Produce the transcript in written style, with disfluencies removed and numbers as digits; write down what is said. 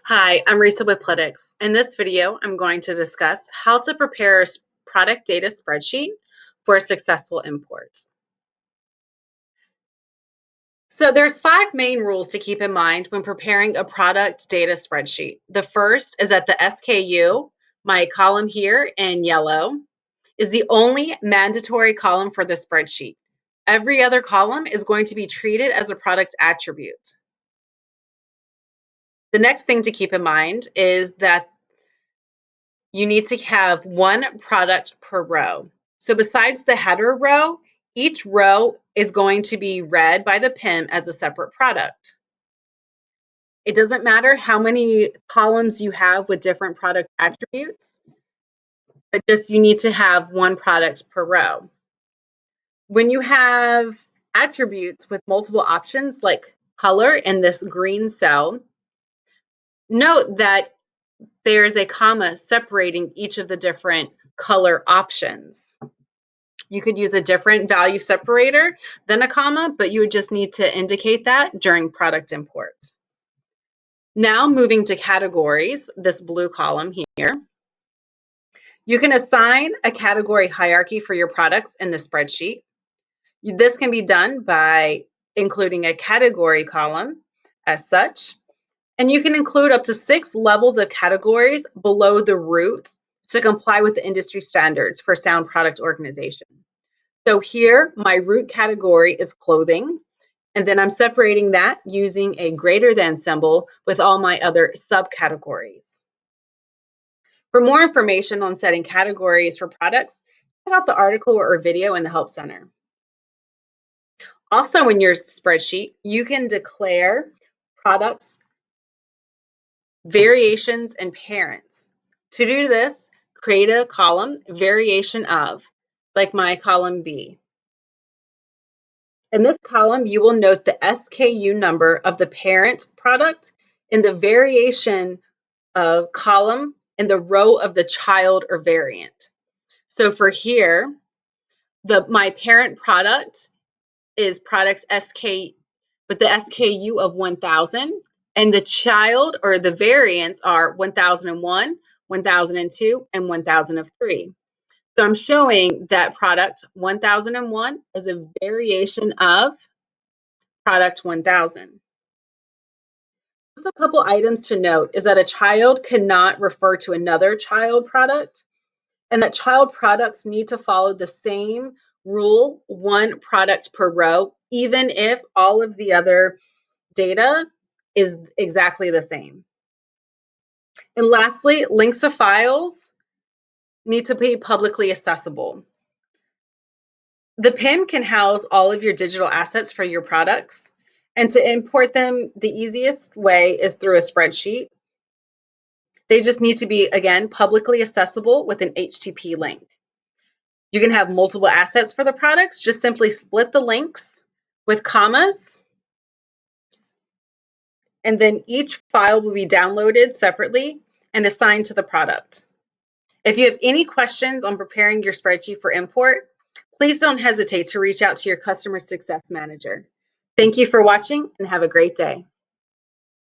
Hi, I'm Risa with Plitix. In this video, I'm going to discuss how to prepare a product data spreadsheet for successful imports. So there's 5 main rules to keep in mind when preparing a product data spreadsheet. The first is that the SKU, my column here in yellow, is the only mandatory column for the spreadsheet. Every other column is going to be treated as a product attribute. The next thing to keep in mind is that you need to have one product per row. So besides the header row, each row is going to be read by the PIM as a separate product. It doesn't matter how many columns you have with different product attributes, but just you need to have one product per row. When you have attributes with multiple options like color in this green cell, note that there's a comma separating each of the different color options. You could use a different value separator than a comma, but you would just need to indicate that during product import. Now moving to categories, this blue column here, you can assign a category hierarchy for your products in the spreadsheet. This can be done by including a category column as such, and you can include up to 6 levels of categories below the root to comply with the industry standards for sound product organization. So here, my root category is clothing, and then I'm separating that using a greater than symbol with all my other subcategories. For more information on setting categories for products, check out the article or video in the Help Center. Also in your spreadsheet, you can declare products, variations, and parents. To do this, create a column, variation of, like my column B. In this column, you will note the SKU number of the parent product in the variation of column in the row of the child or variant. So for here, my parent product is product SK with the SKU of 1000, and the child or the variants are 1001, 1002, and 1003. So I'm showing that product 1001 is a variation of product 1000. Just a couple items to note is that a child cannot refer to another child product, and that child products need to follow the same rule, one product per row, even if all of the other data is exactly the same. And lastly, links to files need to be publicly accessible. The PIM can house all of your digital assets for your products, and to import them, the easiest way is through a spreadsheet. They just need to be, again, publicly accessible with an HTTP link. You can have multiple assets for the products. Just simply split the links with commas, and then each file will be downloaded separately and assigned to the product. If you have any questions on preparing your spreadsheet for import, please don't hesitate to reach out to your customer success manager. Thank you for watching and have a great day.